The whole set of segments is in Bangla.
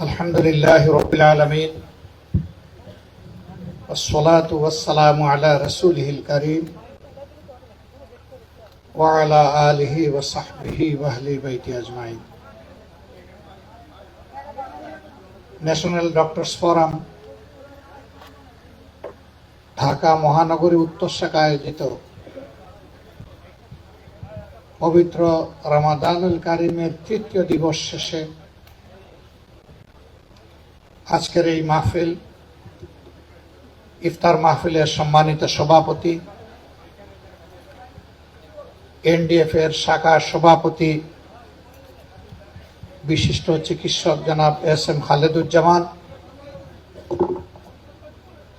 আলহামদুলিল্লাহি রাব্বিল আলামিন ওয়াসসালাতু ওয়াসসালামু আলা রাসূলিহিল কারীম ওয়া আলা আলিহি ওয়া সাহবিহি ওয়া আহলি বাইতি আজমাইন। ন্যাশনাল ডক্টরস ফোরাম ঢাকা মহানগরী উত্তর শাখা আয়োজিত পবিত্র রমাদানুল কারিমের তৃতীয় দিবস শেষে আজকের এই মাহফিল, ইফতার মাহফিলের সম্মানিত সভাপতি, এনডিএফ এর শাখার সভাপতি বিশিষ্ট চিকিৎসক জনাব এস এম খালেদুজ্জামান,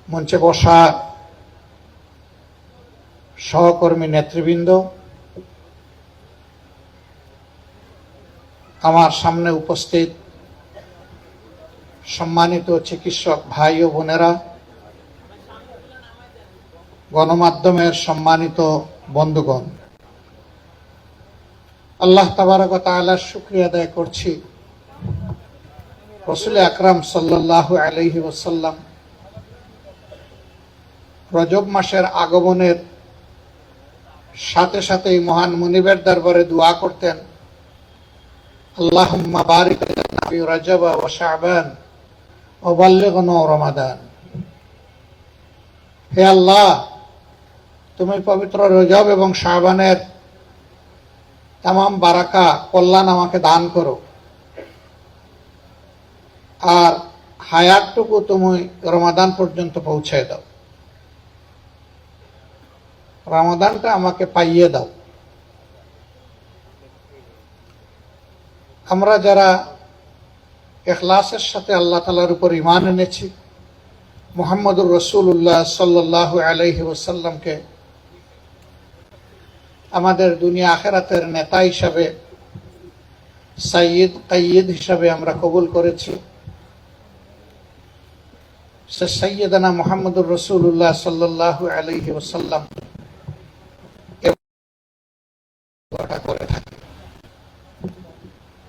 মঞ্চে বসা সহকর্মী নেতৃবৃন্দ, আমার সামনে উপস্থিত সম্মানিত চিকিৎসক ভাই ও বোনেরা, গণমাধ্যমের সম্মানিত বন্ধুগণ, আল্লাহ তাবারক ওয়া তাআলার শুকরিয়া আদায় করছি। রাসূল আকরাম সাল্লাল্লাহু আলাইহি ওয়াসাল্লাম রজব মাসের আগমনের সাথে সাথেই মহান মুনিবের দরবারে দোয়া করতেন, আল্লাহুম্মা বারিক লানা ফি রজব ওয়া শাবান ওয়া বাল্লিগনা রমাদান। হে আল্লাহ, তুমি পবিত্র রজব এবং শাবানের তামাম বারাকা কল্যাণ আমাকে দান করো, আর হায়াতটুকু তুমি রমাদান পর্যন্ত পৌঁছে দাও, রমাদানটা আমাকে পাইয়ে দাও। আমরা যারা ইখলাসের সাথে আল্লাহ তাআলার উপর ঈমান এনেছি, মুহাম্মদুর রাসূলুল্লাহ সাল্লাল্লাহু আলাইহি ওয়াসাল্লামকে আমাদের দুনিয়া আখিরাতের নেতা হিসাবে, সাইয়্যিদ কাইয়্যিদ হিসাবে আমরা কবুল করেছি, সে সাইয়্যিদানা মুহাম্মদুর রাসূলুল্লাহ সাল্লাল্লাহু আলাইহি ওয়াসাল্লাম করে থাকে।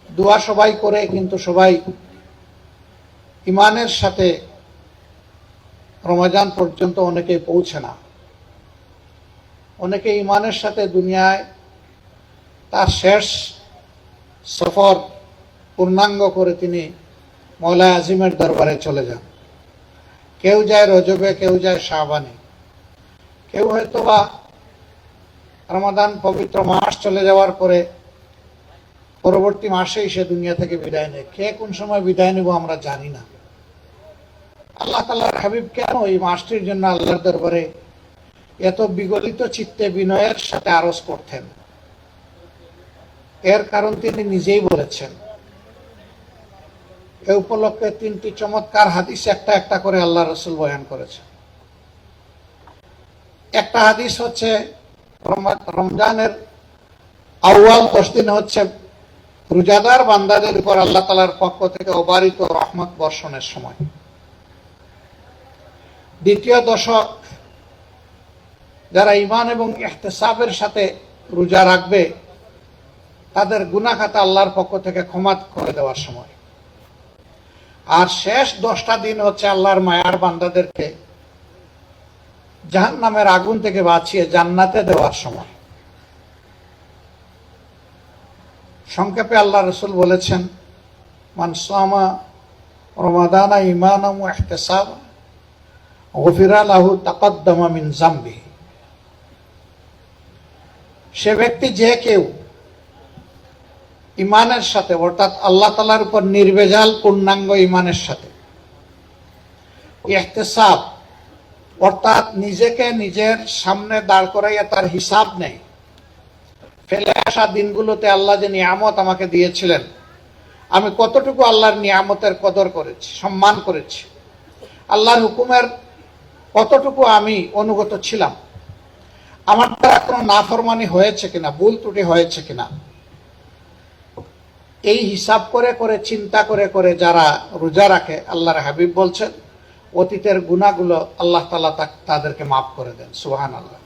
দোয়া সবাই করে, কিন্তু সবাই ইমানের সাথে রমজান পর্যন্ত অনেকে পৌঁছে না। অনেকে ইমানের সাথে দুনিয়ায় তার শেষ সফর পূর্ণাঙ্গ করে তিনি মওলা আজিমের দরবারে চলে যান। কেউ যায় রজবে, কেউ যায় শাবানে, কেউ হয়তো বা রমাদান পবিত্র মাস চলে যাওয়ার পরে পরবর্তী মাসেই সে দুনিয়া থেকে বিদায় নেয়। কে কোন সময় বিদায় নেব আমরা জানি না। আল্লাহ তাআলার হাবিব কেন এই মাসটির জন্য আল্লাহর দরবারে এত বিগলিত চিত্তে বিনয়ের সাথে আরজ করতেন? এর কারণ তিনি নিজেই বলেছেন। এ উপলক্ষে তিনটি চমৎকার হাদিস একটা একটা করে আল্লাহ রাসূল বয়ান করেছেন। একটা হাদিস হচ্ছে রমজানের আউয়াল 10 দিন হচ্ছে রোজাদার বান্দাদের উপর আল্লাহ তাআলার পক্ষ থেকে অবারিত রহমত বর্ষণের সময়। দ্বিতীয় দশক যারা ঈমান এবং ইহতিসাবের সাথে রোজা রাখবে তাদের গুনাহ খাতা আল্লাহর পক্ষ থেকে ক্ষমা করে দেওয়ার সময়। আর শেষ 10টা দিন হচ্ছে আল্লাহর মায়ার বান্দাদেরকে জাহান্নামের আগুন থেকে বাঁচিয়ে জান্নাতে দেওয়ার সময়। সংক্ষেপে আল্লাহ রাসূল বলেছেন, মান সামা রমাদানা ঈমানান ওয়া ইহতিসাবান গুফিরা লাহু তাকাদ্দামা মিন যামবিহি। সে ব্যক্তি যে কেউ ঈমানের সাথে, অর্থাৎ আল্লাহ তাআলার উপর নির্ভেজাল পূর্ণাঙ্গ ঈমানের সাথে, ইহতিসাব অর্থাৎ নিজেকে নিজের সামনে দাঁড় করাইয়া তার হিসাব নেই, ফেলে আসা দিনগুলোতে আল্লাহ যে নিয়ামত আমাকে দিয়েছিলেন, আমি কতটুকু আল্লাহর নিয়ামতের কদর করেছি, সম্মান করেছি, আল্লাহর হুকুমের কতটুকু আমি অনুগত ছিলাম, আমার দ্বারা কোনো নাফরমানি হয়েছে কিনা, ভুল ত্রুটি হয়েছে কিনা, এই হিসাব করে করে চিন্তা করে করে যারা রোজা রাখে, আল্লাহর হাবিব বলছেন অতীতের গুনাহগুলো আল্লাহ তাআলা তাদেরকে মাফ করে দেন। সুবহানাল্লাহ।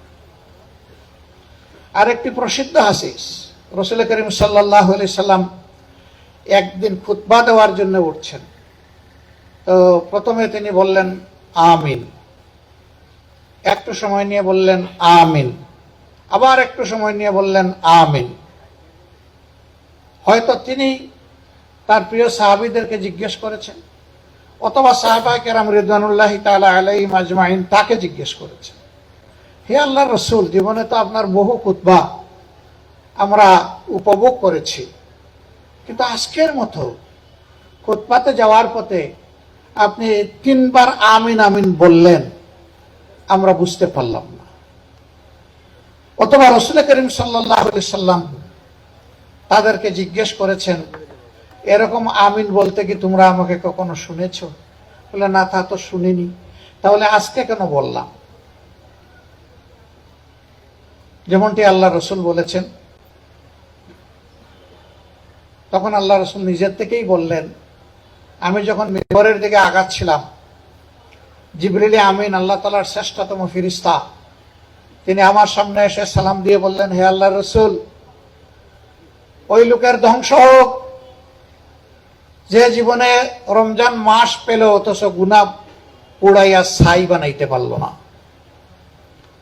আরেকটি প্রসিদ্ধ হাদিস, রাসূল করিম সাল্লাল্লাহু আলাইহি সাল্লাম একদিন খুতবা দেওয়ার জন্য উঠছেন। তো প্রথমে তিনি বললেন আমিন, একটু সময় নিয়ে বললেন আমিন, আবার একটু সময় নিয়ে বললেন আমিন। হয়তো তিনি তার প্রিয় সাহাবীদেরকে জিজ্ঞেস করেছেন, অথবা সাহাবায়ে কেরাম রিদওয়ানুল্লাহি তাআলা আলাইহিম আজমাইন তাকে জিজ্ঞেস করেছেন, হে আল্লাহর রাসূল, জীবনে তো আপনার বহু খুতবা আমরা উপভোগ করেছি, কিন্তু আজকের মতো খুতবাতে যাওয়ার পথে আপনি 3 বার আমিন আমিন বললেন, আমরা বুঝতে পারলাম না। অথবা রাসূল করিম সাল্লাল্লাহু আলাইহি সাল্লাম তাদেরকে জিজ্ঞেস করেছেন, এরকম আমিন বলতে কি তোমরা আমাকে কখনো শুনেছো? বলে না, তা তো শুনিনি। তাহলে আজকে কেন বললাম? যেমনটি আল্লাহ রসুল বলেছেন। তখন আল্লাহ রসুল নিজের থেকেই বললেন, আমি যখন মিম্বরের দিকে আগাচ্ছিলাম, জিবরিল আমিন আল্লাহ তাআলার শ্রেষ্ঠতম ফেরেশতা, তিনি আমার সামনে এসে সালাম দিয়ে বললেন, হে আল্লাহর রসুল, ওই লোকের ধ্বংস হোক যে জীবনে রমজান মাস পেল অথচ গুনাহ পুড়াইয়া ছাই বানাইতে পারল না।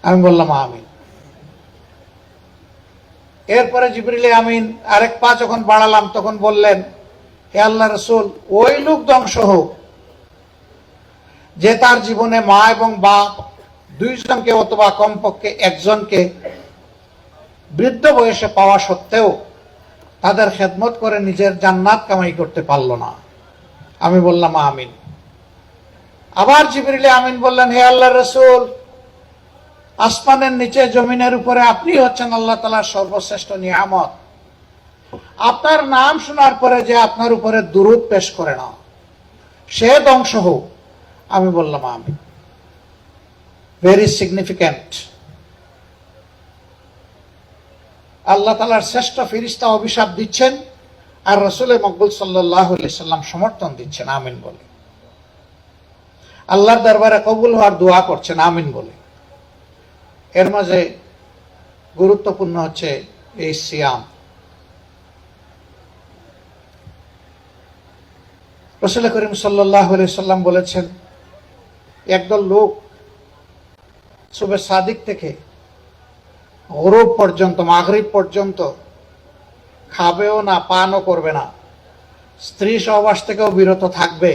আমি বললাম আমিন। এরপরে জিবরিল আমিন আরেক পা যখন বাড়ালাম তখন বললেন, হে আল্লাহ রসুল, ওই লোক ধ্বংস হোক যে তার জীবনে মা এবং বাপ দুইজনকে অথবা কমপক্ষে একজনকে বৃদ্ধ বয়সে পাওয়া সত্ত্বেও তাদের খেদমত করে নিজের জান্নাত কামাই করতে পারল না। আমি বললাম আমিন। আবার জিবরিল আমিন বললেন, হে আল্লাহর রাসূল, আসমানের নিচে জমিনের উপরে আপনি হচ্ছেন আল্লাহ তাআলার সর্বশ্রেষ্ঠ নিয়ামত। আপনার নাম শোনার পরে যে আপনার উপরে দুরূদ পেশ করে না, সে ধ্বংস হোক। আমি বললাম আমিন। Very significant. আল্লাহ তাআলার শ্রেষ্ঠ ফেরেশতা অভিশাপ দিচ্ছেন আর রাসূল মকবুল সাল্লাল্লাহু আলাইহি সাল্লাম সমর্থন দিচ্ছেন আমিন বলে। আল্লাহর দরবারে কবুল হওয়ার দোয়া করছেন আমিন বলে। এর মাঝে গুরুত্বপূর্ণ হচ্ছে এই সিয়াম। রাসূল করিম সাল্লাল্লাহু আলাইহি সাল্লাম বলেছেন, একদল লোক সুবহ সাদিক থেকে গরব পর্যন্ত, মাগরিব পর্যন্ত খাবেও না, পানও করবে না, স্ত্রী সহবাস থেকেও বিরত থাকবে,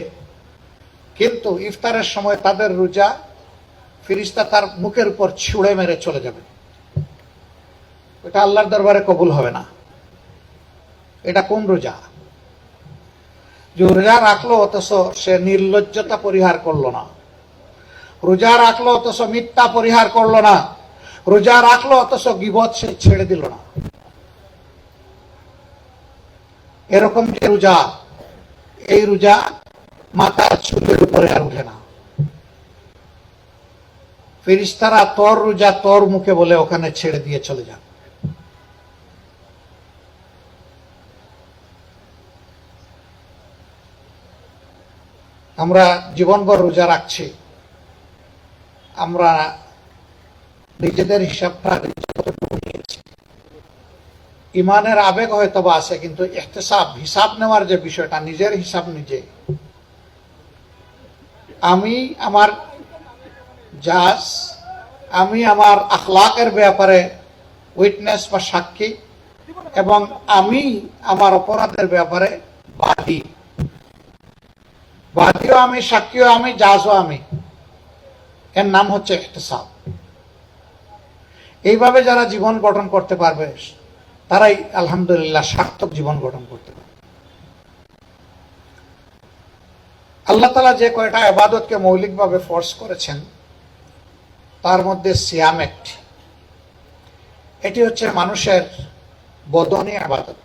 কিন্তু ইফতারের সময় তাদের রোজা ফেরেশতা তার মুখের উপর ছুঁড়ে মেরে চলে যাবে। এটা আল্লাহর দরবারে কবুল হবে না। এটা কোন রোজা? যে রোজা রাখলো অথচ সে নির্লজ্জতা পরিহার করলো না, রোজা রাখলো অথচ মিথ্যা পরিহার করলো না, রোজা রাখলো অথচ গীবত সে ছেড়ে দিল না। এরকম যে রোজা, এই রোজা মাথার চুলের উপরে আর উঠে না। ফেরেশতারা তোর রোজা তোর মুখে বলে ওখানে ছেড়ে দিয়ে চলে যান। আমরা জীবনভর রোজা রাখছি, আমরা নিজেদের হিসাবটা নিয়েছি। ইমানের আবেগ হয়তো বা আছে, কিন্তু ইহতিসাব, হিসাব নেওয়ার যে বিষয়টা, নিজের হিসাব নিজে। আমি আমার জাজ, আমি আমার আখলাকের ব্যাপারে উইটনেস বা সাক্ষী, এবং আমি আমার অপরাধের ব্যাপারে বাদী। বাদীও আমি, সাক্ষীও আমি, জাজও আমি। এর নাম হচ্ছে ইহতিসাব। এইভাবে যারা জীবন গঠন করতে পারবে তারাই আলহামদুলিল্লাহ সার্থক জীবন গঠন করতে পারবে। আল্লাহ তাআলা যে কয়টা ইবাদতকে মৌলিকভাবে ফোর্স করেছেন তার মধ্যে সিয়াম একটি। এটি হচ্ছে মানুষের বদনী ইবাদত,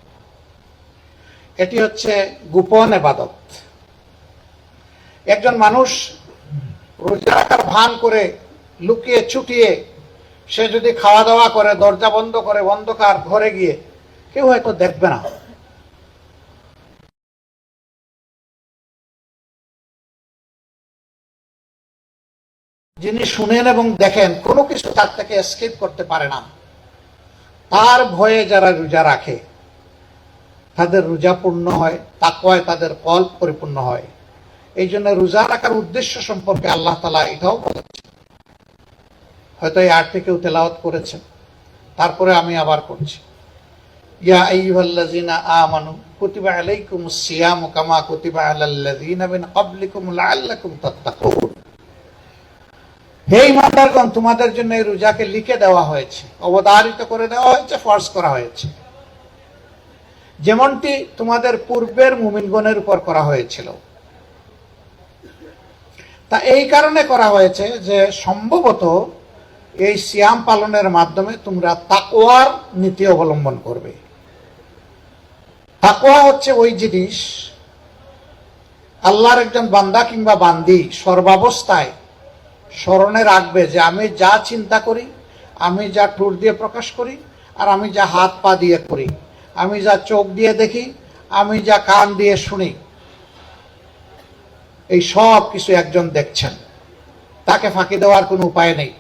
এটি হচ্ছে গোপন ইবাদত। একজন মানুষ রোজা রাখার ভান করে লুকিয়ে ছুটিয়ে সে যদি খাওয়া দাওয়া করে, দরজা বন্ধ করে অন্ধকার ঘরে গিয়ে, কেউ হয়তো দেখবে না। যিনি শুনেন এবং দেখেন, কোনো কিছু তার থেকে এসকেপ করতে পারে না, তার ভয়ে যারা রোজা রাখে তাদের রোজা পূর্ণ হয়, তাকওয়ায় তাদের কল্ব পরিপূর্ণ হয়। এই জন্য রোজা রাখার উদ্দেশ্য সম্পর্কে আল্লাহ তাআলা এটাও বলেছেন। হয়তো এই আয়াতটি কেউ তেলাওয়াত করেছেন, তারপরে আমি আবার করছি। ইয়া আইয়ুহাল্লাযীনা আমানু কুতিবা আলাইকুমুস সিয়ামু কামা কুতিবা আলাল্লাযীনা মিন ক্বাবলিকুম লাআল্লাকুম তাত্তাকুন। হে ঈমানদারগণ, তোমাদের জন্য এই রোজাকে লিখে দেওয়া হয়েছে, অবধারিত করে দেওয়া হয়েছে, ফরজ করা হয়েছে, যেমনটি তোমাদের পূর্বের মুমিনগণের উপর করা হয়েছিল। তা এই কারণে করা হয়েছে যে সম্ভবত এই সিয়াম পালনের মাধ্যমে তোমরা তাকওয়ার নীতি অবলম্বন করবে। তাকওয়া হচ্ছে ওই জিনিস, আল্লাহর একজন বান্দা কিংবা বান্দি সর্বাবস্থায় স্মরণে রাখবে যে আমি যা চিন্তা করি, আমি যা ঠোঁট দিয়ে প্রকাশ করি, আর আমি যা হাত পা দিয়ে করি, আমি যা চোখ দিয়ে দেখি, আমি যা কান দিয়ে শুনি, এই সব কিছু একজন দেখছেন, তাকে ফাঁকি দেওয়ার কোনো উপায় নেই।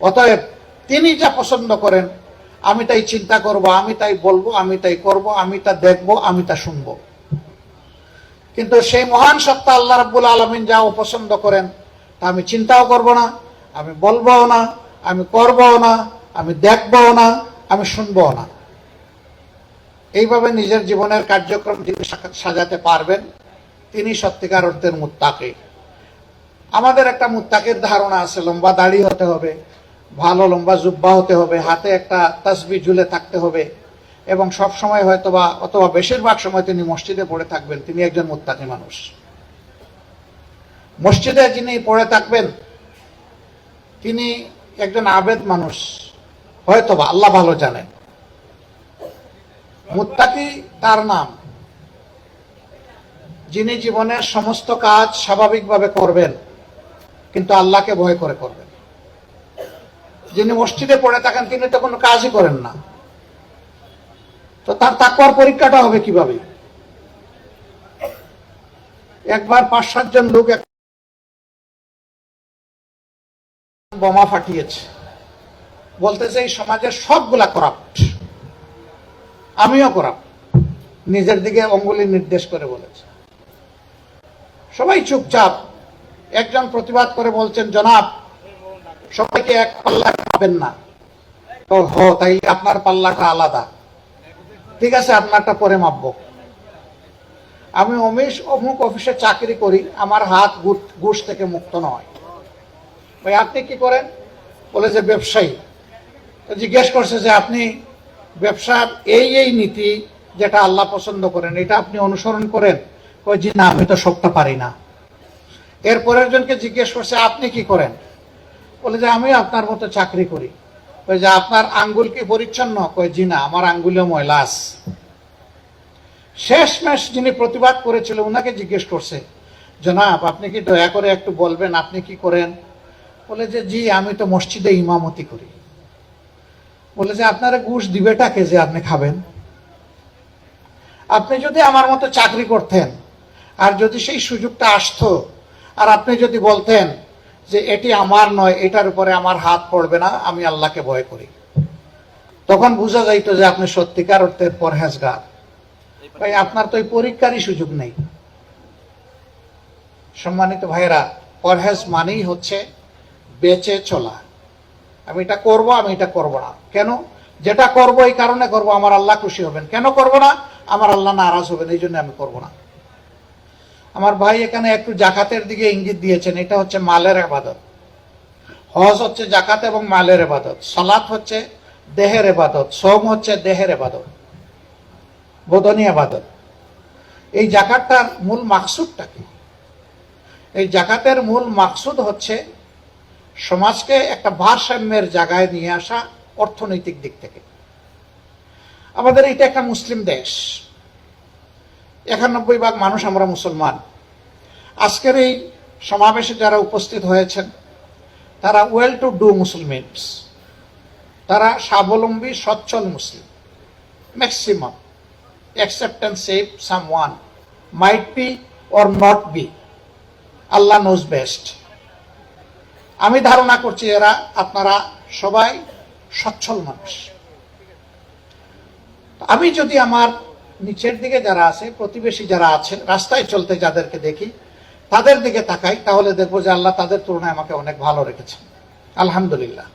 অতএব তিনি যা পছন্দ করেন আমি তাই চিন্তা করব, আমি তাই বলবো, আমি তাই করব, আমি তা দেখব, আমি তা শুনব। কিন্তু সেই মহান সত্তা আল্লাহ রাব্বুল আলামিন যা অপছন্দ করেন তা আমি চিন্তাও করব না, আমি বলবও না, আমি করবও না, আমি দেখবও না, আমি শুনবও না। এইভাবে নিজের জীবনের কার্যক্রম যিনি সাজাতে পারবেন তিনি সত্যিকার অর্থের মুত্তাকি। আমাদের একটা মুত্তাকির ধারণা আছে, লম্বা দাড়ি হতে হবে, ভালো লম্বা জুব্বা হতে হবে, হাতে একটা তাসবিহ ঝুলে থাকতে হবে, এবং সব সময় হয়তোবা অথবা বেশিরভাগ সময় তিনি মসজিদে পড়ে থাকবেন, তিনি একজন মুত্তাকি মানুষ। মসজিদে যিনি পড়ে থাকবেন তিনি একজন আবেদ মানুষ, হয়তোবা, আল্লাহ ভালো জানেন। মুত্তাকি তার নাম, যিনি জীবনের সমস্ত কাজ স্বাভাবিকভাবে করবেন কিন্তু আল্লাহকে ভয় করে করবেন। যিনি মসজিদে পড়ে থাকেন তিনি তো কোনো কাজই করেন না, তো তার তাকওয়ার পরীক্ষাটা হবে কিভাবে? একবার 5-7 জন লোক বোমা ফাটিয়েছে, বলতেছে এই সমাজের সবগুলা করাপ্ট, আমিও করাপ্ট, নিজের দিকে অঙ্গুলি নির্দেশ করে বলেছে। সবাই চুপচাপ। একজন প্রতিবাদ করে বলছেন, জনাব, সবাইকে এক পাল্লায় পাবেন না। তো তাই আপনার পাল্লাটা আলাদা, ঠিক আছে, আপনারটা পরে মাপবো। আমি অমুক অফিসে চাকরি করি, আমার হাত ঘুষ থেকে মুক্ত নয়। ভাই আপনি কি করেন? বলে যে ব্যবসায়ী। তো জিজ্ঞেস করছে যে আপনি ব্যবসার এই নীতি যেটা আল্লাহ পছন্দ করেন এটা আপনি অনুসরণ করেন? কই জি না, আমি তো সবটা পারি না। এরপরের জনকে জিজ্ঞেস করছে আপনি কি করেন? বলে যে আমি আপনার মতো চাকরি করি। কই যে আপনার আঙ্গুল কি পরিচ্ছন্ন? কই জি না, আমার আঙ্গুলেও ময়লা আছে। শেষমেশ যিনি প্রতিবাদ করেছিল উনাকে জিজ্ঞেস করছে, জনাব আপনি কি দয়া করে একটু বলবেন আপনি কি করেন? বলে যে জি, আমি তো মসজিদে ইমামতি করি। বলে যে আপনারা ঘুষ দিবেটাকে যে আপনি খাবেন? আপনি যদি আমার মতো চাকরি করতেন আর যদি সেই সুযোগটা আসতো আর আপনি যদি বলতেন যে এটি আমার নয়, এটার উপরে আমার হাত পড়বে না, আমি আল্লাহকে ভয় করি, তখন বোঝা যাইতো যে আপনি সত্যিকার অর্থের পরহেজগার। ভাই আপনার তো এই পরীক্ষারই সুযোগ নেই। সম্মানিত ভাইরা, পরহেজ মানেই হচ্ছে বেঁচে চলা। আমি এটা করব, আমি এটা করব না। কেন? যেটা করব এই কারণে করব আমার আল্লাহ খুশি হবেন। কেন করব না? আমার আল্লাহ নারাজ হবেন, এই জন্য আমি করব না। আমার ভাই এখানে একটু জাকাতের দিকে ইঙ্গিত দিয়েছেন, এটা হচ্ছে মালের ইবাদত। হজ হচ্ছে জাকাত এবং মালের ইবাদত, সালাত হচ্ছে দেহের ইবাদত, সওম হচ্ছে দেহের ইবাদত, বদনী ইবাদত। এই জাকাতটার মূল মাকসুদটা কি? এই জাকাতের মূল মাকসুদ হচ্ছে সমাজকে একটা ভারসাম্যের জায়গায় নিয়ে আসা, অর্থনৈতিক দিক থেকে। আমাদের এটা একটা মুসলিম দেশ, 91% মানুষ আমরা মুসলমান। আজকের এই সমাবেশে যারা উপস্থিত হয়েছেন তারা ওয়েল টু ডু মুসলমানস, তারা স্বাবলম্বী সচ্ছল মুসলিম maximum, except and save someone might be or not be, Allah knows best। আমি ধারণা করছি এরা আপনারা সবাই সচ্ছল মানুষ। আমি যদি আমার নিচের দিকে যারা আছে, প্রতিবেশী যারা আছেন, রাস্তায় চলতে যাদেরকে দেখি, তাদের দিকে তাকাই, তাহলে দেখবো যে আল্লাহ তাদের তুলনায় আমাকে অনেক ভালো রেখেছেন। আলহামদুলিল্লাহ।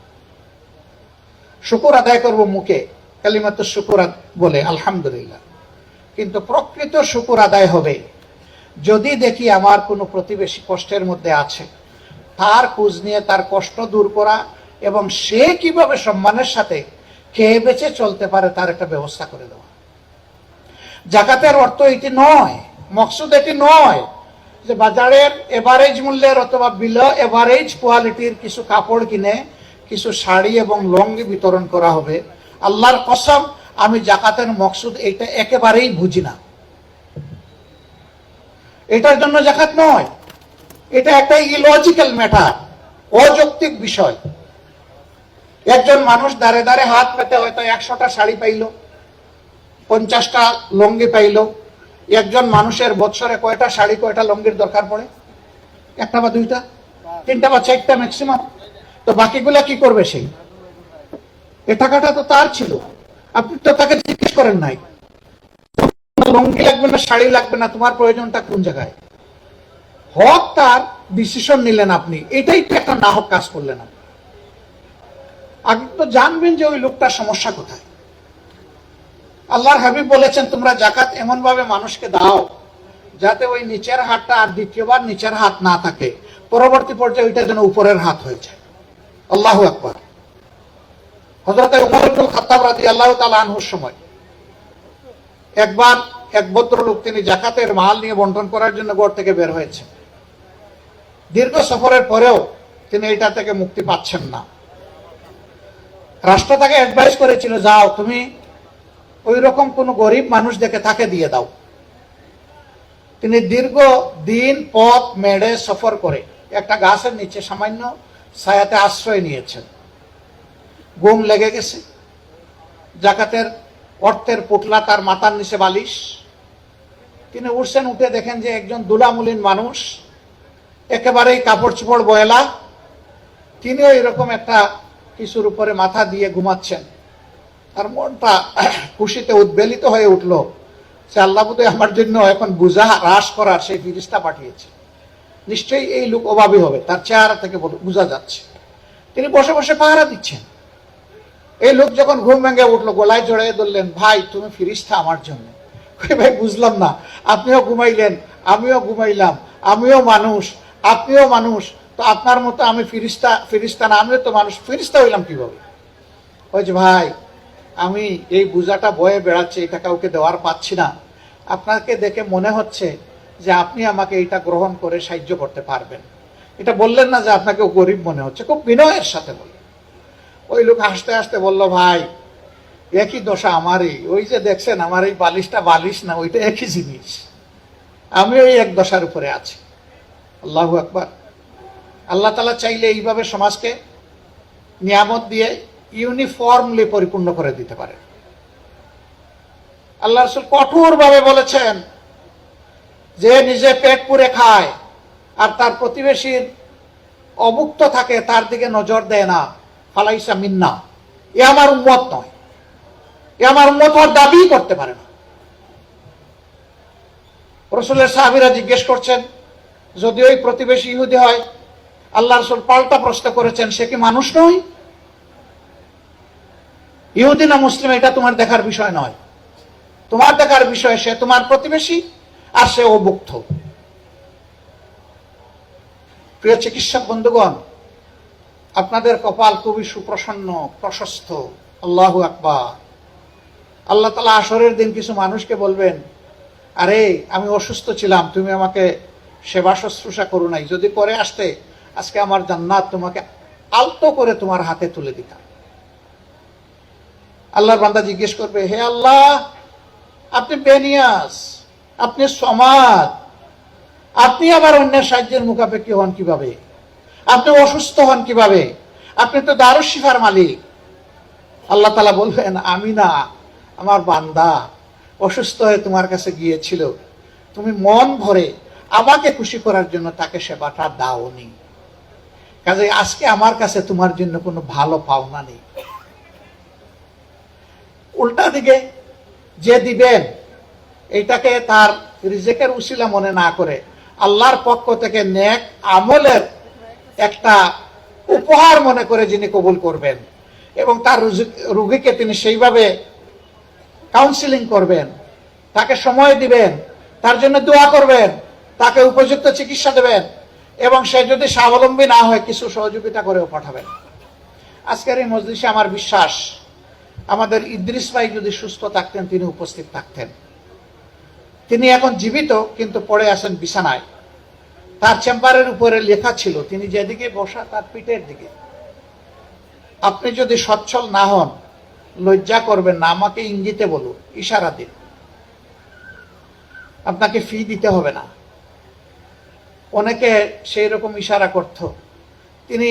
শুকর আদায় করব মুখে, কালিমাতু শুকর বলে আলহামদুলিল্লাহ, কিন্তু প্রকৃত শুকর আদায় হবে যদি দেখি আমার কোনো প্রতিবেশী কষ্টের মধ্যে আছে, তার খোঁজ নিয়ে তার কষ্ট দূর করা এবং সে কিভাবে সম্মানের সাথে খেয়ে বেঁচে চলতে পারে তার একটা ব্যবস্থা করে দেওয়া। জাকাতের অর্থ এটি নয়, মকসুদ এটি নয় যে বাজারের এভারেজ মূল্যের অথবা বিলো এভারেজ কোয়ালিটির কিছু কাপড় কিনে কিছু শাড়ি এবং লঙ্গি বিতরণ করা হবে। আল্লাহর কসম, আমি জাকাতের মকসুদ এটা একেবারেই বুঝি না। এটার জন্য জাকাত নয়, এটা একটা ইলজিক্যাল ম্যাটার, অযৌক্তিক বিষয়। একজন মানুষ দাঁড়ে দাঁড়ে হাত পেতে হয়তো 100টা শাড়ি পাইল, 50টা লঙ্গি পাইল। একজন মানুষের বছরে কয়টা শাড়ি কয়টা লঙ্গির দরকার পড়ে? একটা বা দুইটা, তিনটা বা চারটা ম্যাক্সিমাম। তো বাকিগুলা কি করবে? সেই এ টাকাটা তো তার ছিল, আপনি তো তাকে জিজ্ঞেস করেন নাই লঙ্গি লাগবে না শাড়ি লাগবে না, তোমার প্রয়োজনটা কোন জায়গায়। হক তার, ডিসিশন নিলেন আপনি, এটাই তো একটা না হক কাজ করলেন আপনি। আগে তো জানবেন যে ওই লোকটার সমস্যা কোথায়। আল্লাহর হাবিব বলেছেন, তোমরা জাকাত এমন ভাবে মানুষকে দাও যাতে ওই নিচের হাতটা আর দ্বিতীয়বার নিচের হাত না থাকে, পরবর্তী পর্যায়ে ওইটা যেন উপরের হাত হয়ে যায়। আল্লাহু আকবার। হযরত উমর ইবনে খাত্তাব রাদিয়াল্লাহু তাআলা আনহুর সময় একবার এক ভদ্রলোক, তিনি জাকাতের মাল নিয়ে বন্টন করার জন্য ঘর থেকে বের হয়েছে। দীর্ঘ সফরের পরেও তিনি এটা থেকে মুক্তি পাচ্ছেন না। রাষ্ট্র তাকে অ্যাডভাইস করেছিল, যাও তুমি ওই রকম কোন গরিব মানুষ দেখে তাকে দিয়ে দাও। তিনি দীর্ঘ দিন পথ মেড়ে সফর করে একটা গাছের নিচে সামান্য ছায়াতে আশ্রয় নিয়েছেন। ঘুম লেগে গেছে, জাকাতের অর্থের পুটলা তার মাথার নিচে বালিশ। তিনি উঠছেন, উঠে দেখেন যে একজন দুলামুলিন মানুষ, একেবারেই কাপড় চোপড় বয়লা, তিনিও এরকম একটা কিছুর উপরে মাথা দিয়ে ঘুমাচ্ছেন। তার মনটা খুশিতে উদ্বেলিত হয়ে উঠল যে আল্লাহ বোধহয় আমার জন্য এখন বোঝা হ্রাস করার সেই ফিরিস্তা পাঠিয়েছে। নিশ্চয়ই এই লোক অভাবী হবে, তার চেহারা থেকে বোঝা যাচ্ছে। তিনি বসে বসে পাহারা দিচ্ছেন। এই লোক যখন ঘুম ভেঙে উঠলো, গলায় জড়িয়ে ধরলেন, ভাই তুমি ফিরিস্তা আমার জন্য। ভাই বুঝলাম না, আপনিও ঘুমাইলেন, আমিও ঘুমাইলাম, আমিও মানুষ, আপনিও মানুষ, তো আপনার মতো আমি ফিরিস্তা? ফিরিস্তা না, আমিও তো মানুষ, ফিরিস্তা হইলাম কিভাবে? ওই যে ভাই, আমি এই বোঝাটা বয়ে বেড়াচ্ছি, এটা কাউকে দেওয়ার পাচ্ছি না, আপনাকে দেখে মনে হচ্ছে যে আপনি আমাকে এটা গ্রহণ করে সাহায্য করতে পারবেন। এটা বললেন না যে আপনাকে গরিব মনে হচ্ছে, খুব বিনয়ের সাথে বললেন। ওই লোক হাসতে হাসতে বলল, ভাই একই দশা আমারই, ওই যে দেখছেন আমার এই বালিশটা বালিশ না, ওইটা একই জিনিস, আমি ওই এক দশার উপরে আছি। আল্লাহু আকবার। আল্লাহ তাআলা চাইলে এইভাবে সমাজকে নিয়ামত দিয়ে ইউনিফর্মলি পরিপূর্ণ করে দিতে পারে। আল্লাহ রাসূল কঠোর ভাবে বলেছেন, যে নিজে পেট পুরে খায় আর তার প্রতিবেশীর অভুক্ত থাকে, তার দিকে নজর দেয় না, ফালাইসা মিন্না, এ আমার উম্মত নয়, এ আমার উম্মত হওয়ার দাবি করতে পারে না। রাসূলের সাহাবীরা জিজ্ঞেস করছেন, যদি ওই প্রতিবেশী ইহুদি হয়, আল্লাহ রাসূল পাল্টা প্রশ্ন করেছেন, সে কি মানুষ নয়? ইহুদি না মুসলিম এটা তোমার দেখার বিষয় নয়, তোমার দেখার বিষয় সে তোমার প্রতিবেশী আর সে অভুক্ত। প্রিয় চিকিৎসক বন্ধুগণ, আপনাদের কপাল খুবই সুপ্রসন্ন, প্রশস্ত। আল্লাহু আকবার। আল্লাহ তাআলা আসরের দিন কিছু মানুষকে বলবেন, আরে আমি অসুস্থ ছিলাম, তুমি আমাকে সেবা শুশ্রূষা করো নাই, যদি করে আসতে আজকে আমার জান্নাত তোমাকে আলতো করে তোমার হাতে তুলে দিতাম। আল্লাহর বান্দা জিজ্ঞেস করবে, হে আল্লাহ, আপনি বেনিয়াস, আপনি সমাদ, আপনি আবার অন্যের সাহায্যের মুখাপেক্ষী হন কিভাবে? আপনি অসুস্থ হন কিভাবে? আপনি তো দারুশ শিফার মালিক। আল্লাহ তাআলা বলবেন, আমি না, আমার বান্দা অসুস্থ হয়ে তোমার কাছে গিয়েছিল, তুমি মন ভরে আমাকে খুশি করার জন্য তাকে সেবাটা দাওনি, কাজে আজকে আমার কাছে তোমার জন্য কোনো ভালো পাওনা নেই। উল্টা দিকে যে দিবেন, এটাকে তার রিজেকের উসিলা মনে না করে আল্লাহর পক্ষ থেকে নেক আমলের একটা উপহার মনে করে যিনি কবুল করবেন এবং তার রোগীকে তিনি সেইভাবে কাউন্সিলিং করবেন, তাকে সময় দিবেন, তার জন্য দোয়া করবেন, তাকে উপযুক্ত চিকিৎসা দেবেন এবং সে যদি স্বাবলম্বী না হয় কিছু সহযোগিতা করেও পাঠাবেন। আজকের এই মজলিসে আমার বিশ্বাস আমাদের ইদ্রিস ভাই যদি সুস্থ থাকতেন তিনি উপস্থিত থাকতেন। তিনি এখন জীবিত কিন্তু পড়ে আছেন বিছানায়। তার চেম্বারের উপরে লেখা ছিল তিনি যেদিকে বসা তার পিঠের দিকে। আপনি যদি সচ্ছল না হন লজ্জা করবেন না, আমাকে ইঙ্গিতে বলুন, ইশারা দিন, আপনাকে ফি দিতে হবে না। অনেকে সেই রকম ইশারা করত, তিনি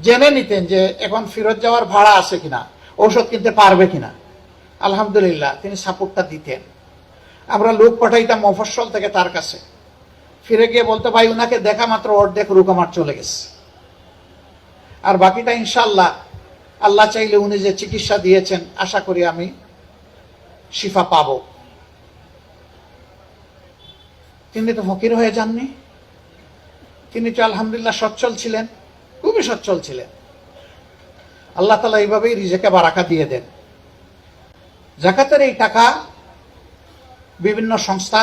জেনে নিতেন যে এখন ফেরত যাওয়ার ভাড়া আছে কিনা, ঔষধ কিনতে পারবে কিনা। আলহামদুলিল্লাহ তিনি সাপোর্টটা দিতেন। আমরা লোক পাঠাইতাম মফস্বল থেকে তার কাছে, ফিরে গিয়ে বলতো ভাই উনাকে দেখা মাত্র অর্ধেক রোগ আমার চলে গেছে, আর বাকিটা ইনশাল্লাহ আল্লাহ চাইলে উনি যে চিকিৎসা দিয়েছেন আশা করি আমি শিফা পাব। তিনি তো ফকির হয়ে যাননি, তিনি তো আলহামদুলিল্লাহ সচ্ছল ছিলেন, খুবই সচ্ছল ছিলেন। আল্লাহ তাআলা এইভাবেই রিজেকে বারাকা দিয়ে দেন। যাকাতের এই টাকা বিভিন্ন সংস্থা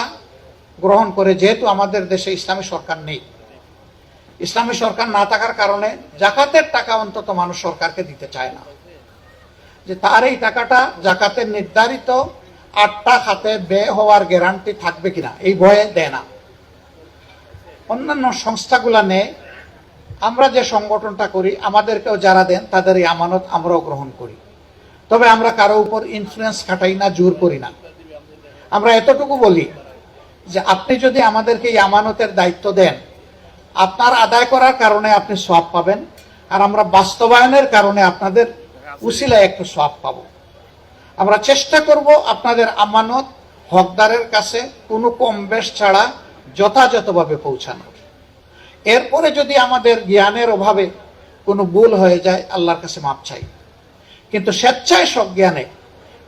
গ্রহণ করে, যেহেতু আমাদের দেশে ইসলামী সরকার নেই, ইসলামী সরকার না থাকার কারণে জাকাতের টাকা অন্তত মানুষ সরকারকে দিতে চায় না, যে তার এই টাকাটা জাকাতের নির্ধারিত 8টা খাতে ব্যয় হওয়ার গ্যারান্টি থাকবে কিনা এই ভয়ে দেয় না। অন্যান্য সংস্থাগুলা নেয়, আমরা যে সংগঠনটা করি আমাদেরকেও যারা দেন তাদের এই আমানত আমরাও গ্রহণ করি, তবে আমরা কারো উপর ইনফ্লুয়েন্স খাটাই না, জোর করি না। আমরা এতটুকু বলি যে আপনি যদি আমাদেরকে এই আমানতের দায়িত্ব দেন, আপনার আদায় করার কারণে আপনি সওয়াব পাবেন, আর আমরা বাস্তবায়নের কারণে আপনাদের উসিলায় একটু সওয়াব পাব। আমরা চেষ্টা করব আপনাদের আমানত হকদারের কাছে কোনো কম বেশ ছাড়া যথাযথভাবে পৌঁছানোর। এরপরে যদি আমাদের জ্ঞানের অভাবে কোনো ভুল হয়ে যায় আল্লাহর কাছে মাপ চাই, কিন্তু স্বেচ্ছায় সব জ্ঞানে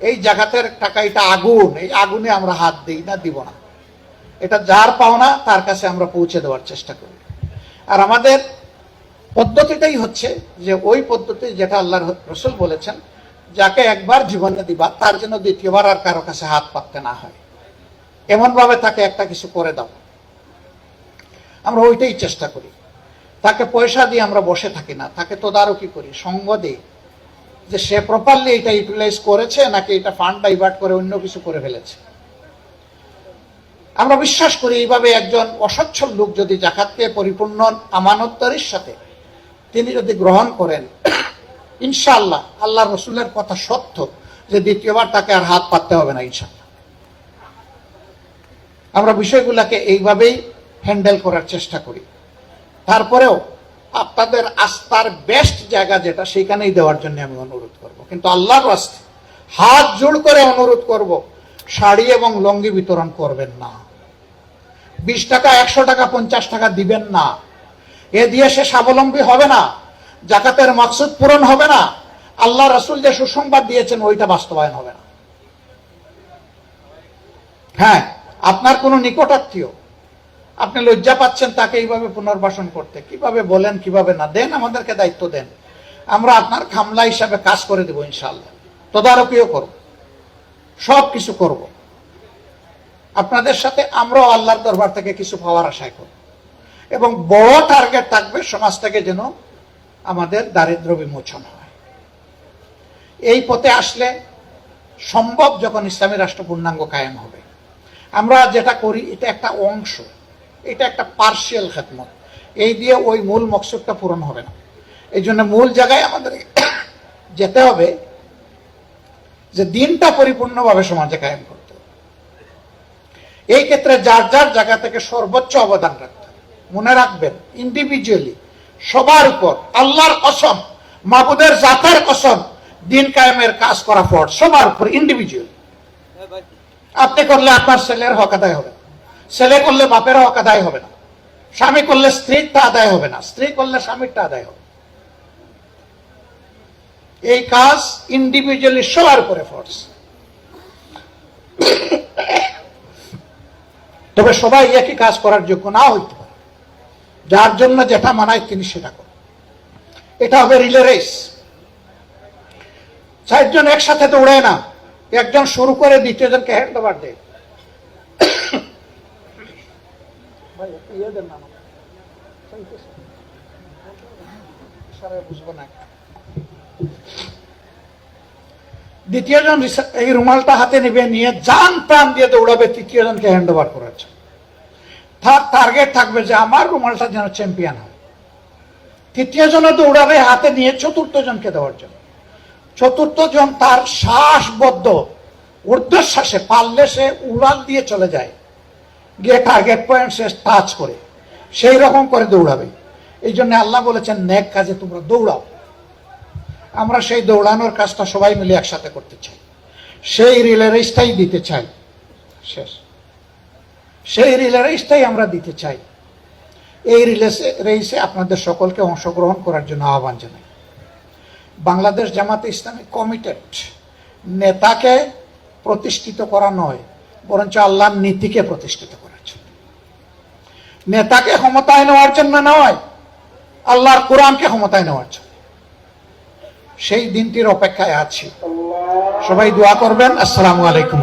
এই জাকাতের টাকা এটা আগুন, এই আগুনে আমরা হাত দিই না, দিব না। এটা যার পাওনা তার কাছে আমরা পৌঁছে দেওয়ার চেষ্টা করি। আর আমাদের পদ্ধতিটাই হচ্ছে যে ওই পদ্ধতি যেটা আল্লাহর রাসূল বলেছেন, যাকে একবার জীবনে দিবা তার জন্য দ্বিতীয়বার আর কারো কাছে হাত পাততে না হয়, এমন ভাবে তাকে একটা কিছু করে দাও। আমরা ওইটাই চেষ্টা করি। তাকে পয়সা দিয়ে আমরা বসে থাকি না, তাকে তদারকি করি, সঙ্গ দিই যে সে প্রপারলি এটা ইউটিলাইজ করেছে নাকি এটা ফান্ড ডাইভার্ট করে অন্য কিছু করে ফেলেছে। আমরা বিশ্বাস করি এইভাবে একজন অসচ্ছল লোক যদি জাকাতকে পরিপূর্ণ আমানতদারির সাথে তিনি যদি গ্রহণ করেন, ইনশাআল্লাহ আল্লাহ রসুলের কথা সত্য যে দ্বিতীয়বার তাকে আর হাত পাততে হবে না ইনশাআল্লাহ। আমরা বিষয়গুলোকে এইভাবেই হ্যান্ডেল করার চেষ্টা করি। তারপরেও আপনাদের আস্থার বেস্ট জায়গা যেটা সেখানেই দেওয়ার জন্য আমি অনুরোধ করব, কিন্তু আল্লাহর রাস্তায় হাত জোড় করে অনুরোধ করব, শাড়ি এবং লঙ্গি বিতরণ করবেন না। 20 টাকা 100 টাকা 50 টাকা দিবেন না। এ দিয়ে সে স্বাবলম্বী হবে না, জাকাতের মাকসুদ পূরণ হবে না, আল্লাহ রাসূল যে সুসংবাদ দিয়েছেন ওইটা বাস্তবায়ন হবে না। হ্যাঁ, আপনার কোনো নিকটাত্মীয় আপনি লজ্জা পাচ্ছেন তাকে এইভাবে পুনর্বাসন করতে, কিভাবে বলেন কিভাবে না, দেন, আমাদেরকে দায়িত্ব দেন, আমরা আপনার খামলা হিসাবে কাজ করে দেব ইনশাআল্লাহ। তদারকিও করব, সব কিছু করব। আপনাদের সাথে আমরাও আল্লাহর দরবার থেকে কিছু পাওয়ার আশায় করব এবং বড় টার্গেট থাকবে সমাজ থেকে যেন আমাদের দারিদ্র বিমোচন হয়। এই পথে আসলে সম্ভব যখন ইসলামী রাষ্ট্র পূর্ণাঙ্গ কায়েম হবে। আমরা যেটা করি এটা একটা অংশ, এটা একটা পার্শিয়াল খেদমত, এই দিয়ে ওই মূল মকসুদটা পূরণ হবে না। এই জন্য মূল জায়গায় আমাদের যেতে হবে যে দিনটা পরিপূর্ণভাবে সমাজে কায়েম করতে হবে। এই ক্ষেত্রে যার যার জায়গা থেকে সর্বোচ্চ অবদান রাখতে হবে। মনে রাখবেন, ইন্ডিভিজুয়ালি সবার উপর আল্লাহর কসম, মাবুদের জাতের কসম, দিন কায়েমের কাজ করা ফরজ সবার উপর ইন্ডিভিজুয়ালি। আপনি করলে আপনার ছেলের হক আদায় হবে, ছেলে করলে বাপের হক আদায় হবে না, স্বামী করলে স্ত্রীরটা আদায় হবে না, স্ত্রী করলে স্বামীরটা আদায় হবে। এই কাজ ইন্ডিভিজুয়ালি সবার উপরে ফরজ। তবে সবাই একই কাজ করার যোগ্য না হইতে পারে। যার জন্য যেটা মানায় তিনি সেটা করেন। এটা হবে রিলে রেস। 4 জন একসাথে দৌড়ায় না, একজন শুরু করে দ্বিতীয় জনকে হ্যান্ড ওভার দেয়। দ্বিতীয় জন এই রুমালটা হাতে নেবে, নিয়ে জান প্রাণ দিয়ে দৌড়াবে তৃতীয় জনকে হ্যান্ড ওভার করার জন্য। তার টার্গেট থাকবে যে আমার রুমালটা যেন চ্যাম্পিয়ন হয়। তৃতীয় জন দৌড়াবে হাতে নিয়ে চতুর্থ জনকে দেওয়ার জন্য। চতুর্থ জন তার শ্বাসবদ্ধ ঊর্ধ্বশ্বাসে পারলে সে উড়াল দিয়ে চলে যায়, গিয়ে টার্গেট পয়েন্ট সে টাচ করে সেই রকম করে দৌড়াবে। এই জন্য আল্লাহ বলেছেন নেক কাজে তোমরা দৌড়াও। আমরা সেই দৌড়ানোর কাজটা সবাই মিলে একসাথে করতে চাই, সেই রিলে রেসটাই দিতে চাই। শেষ, সেই রিলে রেসটাই আমরা দিতে চাই। এই রেসে আপনাদের সকলকে অংশগ্রহণ করার জন্য আহ্বান জানাই। বাংলাদেশ জামাতে ইসলামী কমিটেড নেতাকে প্রতিষ্ঠিত করা নয়, বরঞ্চ আল্লাহর নীতিকে প্রতিষ্ঠিত করার জন্য। নেতাকে ক্ষমতায় নেওয়ার জন্য নয়, আল্লাহর কোরআনকে ক্ষমতায় নেওয়ার জন্য। সেই দিনটির অপেক্ষায় আছি। সবাই দোয়া করবেন। আসসালামু আলাইকুম।